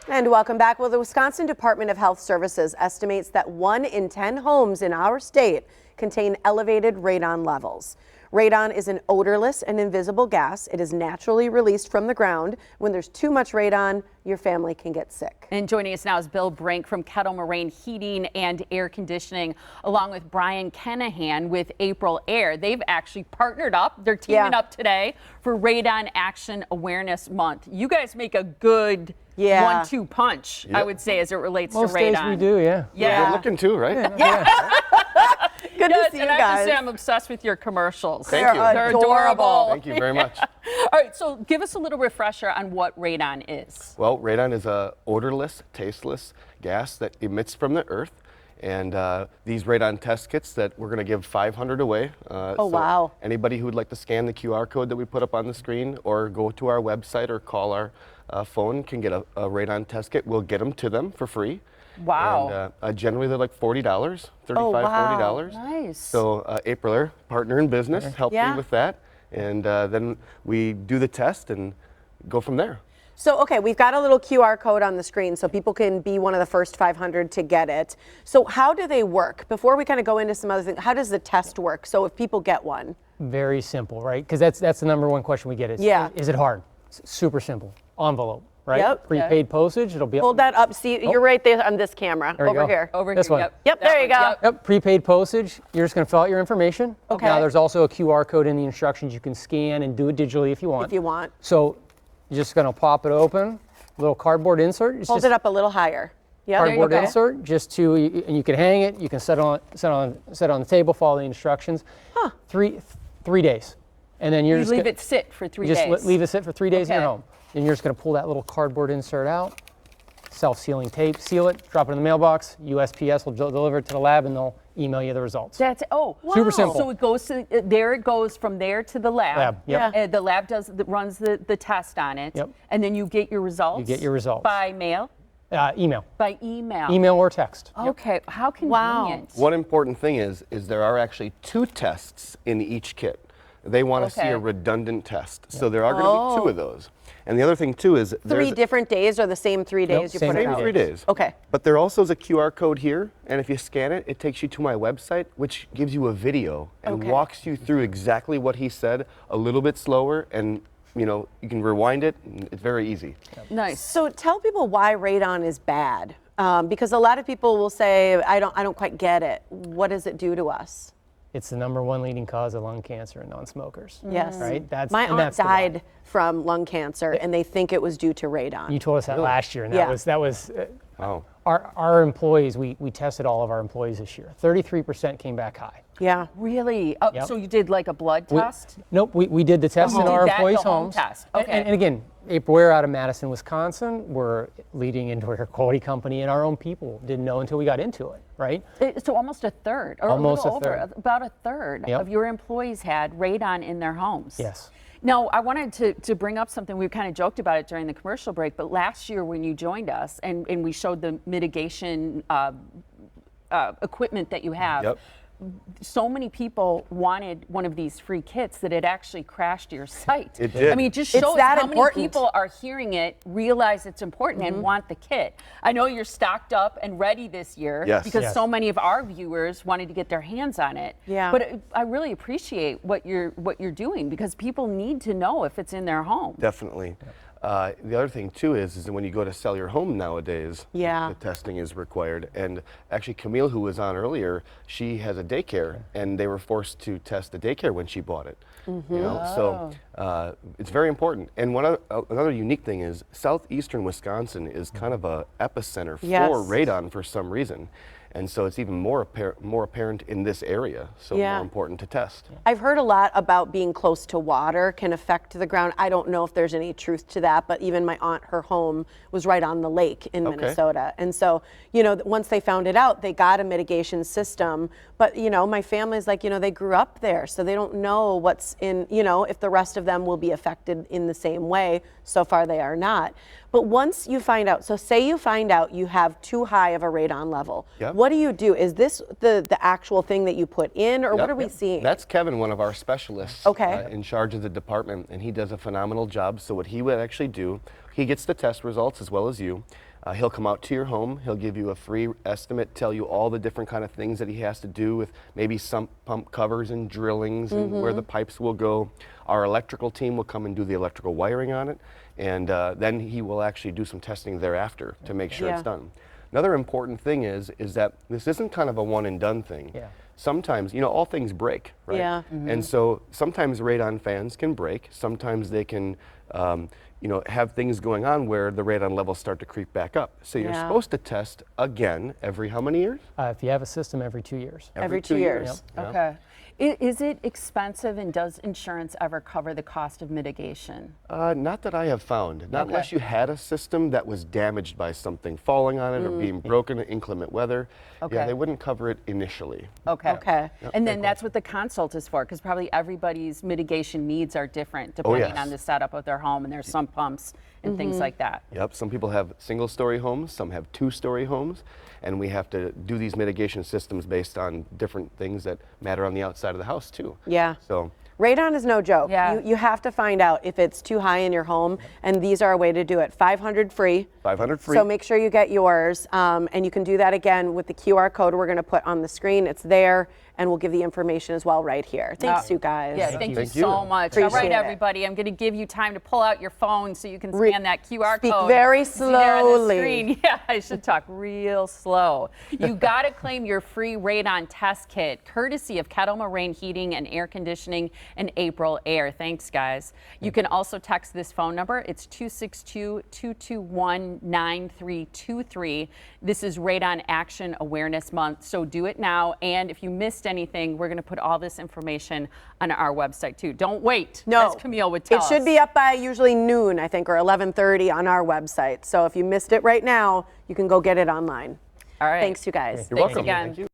And welcome back. Well, the Wisconsin Department of Health Services estimates that 1 in 10 homes in our state contain elevated radon levels. Radon is an odorless and invisible gas. It is naturally released from the ground. When there's too much radon, your family can get sick. And joining us now is Bill Brink from Kettle Moraine Heating and Air Conditioning, along with Brian Kenahan with AprilAire. They've actually partnered up. They're teaming up today for Radon Action Awareness Month. You guys make a good 1-2 punch, I would say, as it relates to radon. Most days we do, You're looking too, right? Good to see you guys. I have to say, I'm obsessed with your commercials. Thank you. They're adorable. Thank you very much. All right, so give us a little refresher on what radon is. Well, radon is a odorless, tasteless gas that emits from the earth. And these radon test kits that we're going to give 500 away. Wow. Anybody who would like to scan the QR code that we put up on the screen or go to our website or call our phone can get a radon test kit. We'll get them to them for free. Wow. And generally they're like $40, $35, $40. Nice. So AprilAire, partner in business, helped me with that. And then we do the test and go from there. So, okay, we've got a little QR code on the screen so people can be one of the first 500 to get it. So how do they work? Before we kind of go into some other things, how does the test work? So if people get one? Very simple, right? Because that's the number one question we get is, is it hard? It's super simple. Envelope, right? Yep. Prepaid postage, it'll be... Hold that up, see, you're right there on this camera, over here. Over this here, one. Yep, there you go. Yep, prepaid postage. You're just going to fill out your information. Okay. Now there's also a QR code in the instructions. You can scan and do it digitally if you want. If you want. So you're just going to pop it open, little cardboard insert. Hold it up a little higher. Yep. Cardboard insert, just to, and you can hang it. You can set on the table, follow the instructions. Huh. 3 days, and then you're You just leave it sit for 3 days. Just leave it sit for 3 days in your Okay. home. Then you're just going to pull that little cardboard insert out, self-sealing tape, seal it, drop it in the mailbox. USPS will deliver it to the lab, and they'll email you the results. That's Super simple. So it goes to there. It goes from there to the lab. Yep. The lab runs the test on it. Yep. And then you get your results. You get your results by mail. Email. By email. Email or text. Okay. How convenient. One important thing is there are actually 2 tests in each kit. They want to see a redundant test. So there are going to be 2 of those. And the other thing too is 3 different days or the same 3 days you put it out? 3 days. Okay. But there also is a QR code here, and if you scan it, it takes you to my website, which gives you a video and walks you through exactly what he said a little bit slower, and you can rewind it. And it's very easy. Nice. So tell people why radon is bad, because a lot of people will say, I don't quite get it. What does it do to us? It's the #1 leading cause of lung cancer in non-smokers. Yes. Right? My aunt died from lung cancer, and they think it was due to radon. You told us that last year, and that was our employees. We tested all of our employees this year. 33% came back high. Yeah. Really? So you did like a blood test? Nope. We did the test in our employees' homes. Test. Okay. And again, AprilAire out of Madison, Wisconsin. We're leading into air quality company, and our own people didn't know until we got into it, right? So almost a third, or almost a little a third. over, about a third of your employees had radon in their homes. Yes. Now, I wanted to bring up something. We kind of joked about it during the commercial break, but last year when you joined us and we showed the mitigation equipment that you have, so many people wanted one of these free kits that it actually crashed your site. It did. I mean, it just shows that how important. many people are hearing it, realize it's important, and want the kit. I know you're stocked up and ready this year because so many of our viewers wanted to get their hands on it. Yeah. But I really appreciate what you're doing, because people need to know if it's in their home. Definitely. The other thing too is that when you go to sell your home nowadays, the testing is required. And actually Camille, who was on earlier, she has a daycare, and they were forced to test the daycare when she bought it. So it's very important. And another unique thing is southeastern Wisconsin is kind of a epicenter for radon for some reason. And so it's even more apparent in this area, so more important to test. I've heard a lot about being close to water can affect the ground. I don't know if there's any truth to that, but even my aunt, her home was right on the lake in Minnesota. And so, once they found it out, they got a mitigation system. But, my family's like, they grew up there, so they don't know what's in, if the rest of them will be affected in the same way. So far, they are not. But once you find out, so say you find out you have too high of a radon level, what do you do? Is this the actual thing that you put in, or what are we seeing? That's Kevin, one of our specialists in charge of the department, and he does a phenomenal job. So what he would actually do, he gets the test results as well as you. He'll come out to your home. He'll give you a free estimate, tell you all the different kind of things that he has to do with maybe some pump covers and drillings and where the pipes will go. Our electrical team will come and do the electrical wiring on it, and then he will actually do some testing thereafter to make sure it's done. Another important thing is that this isn't kind of a one and done thing. Sometimes, you know, all things break, right? Yeah. And so sometimes radon fans can break. Sometimes they can, you know, have things going on where the radon levels start to creep back up. So you're supposed to test again every how many years? If you have a system, every 2 years. Every 2 years. Yep. Okay. Is it expensive, and does insurance ever cover the cost of mitigation? Not that I have found. Not unless you had a system that was damaged by something falling on it or being broken in inclement weather. Yeah, they wouldn't cover it initially. Okay. And then that's what the consult is for, because probably everybody's mitigation needs are different depending on the setup of their home, and there's some pumps and things like that. Yep, some people have single-story homes, some have two-story homes, and we have to do these mitigation systems based on different things that matter on the outside of the house too. Yeah. So radon is no joke. Yeah. You have to find out if it's too high in your home, and these are a way to do it. 500 free. 500 free. So make sure you get yours, and you can do that again with the QR code we're going to put on the screen. It's there, and we'll give the information as well right here. Thanks, you guys. Yeah, thank you so much. Appreciate All right, it. everybody, I'm going to give you time to pull out your phone so you can scan that QR Speak code. very See there on the slowly. screen. Yeah, I should talk real slow. You got to claim your free radon test kit, courtesy of Kettle Moraine Heating and Air Conditioning and AprilAire. Thanks, guys. You can also text this phone number. It's 262-221-9323. This is Radon Action Awareness Month, so do it now. And if you missed anything, we're going to put all this information on our website too. Don't wait, No, as Camille would tell us. It should be up by usually noon, I think, or 11:30 on our website. So if you missed it right now, you can go get it online. All right. Thanks, you guys. You're Thanks welcome. again. Thank you.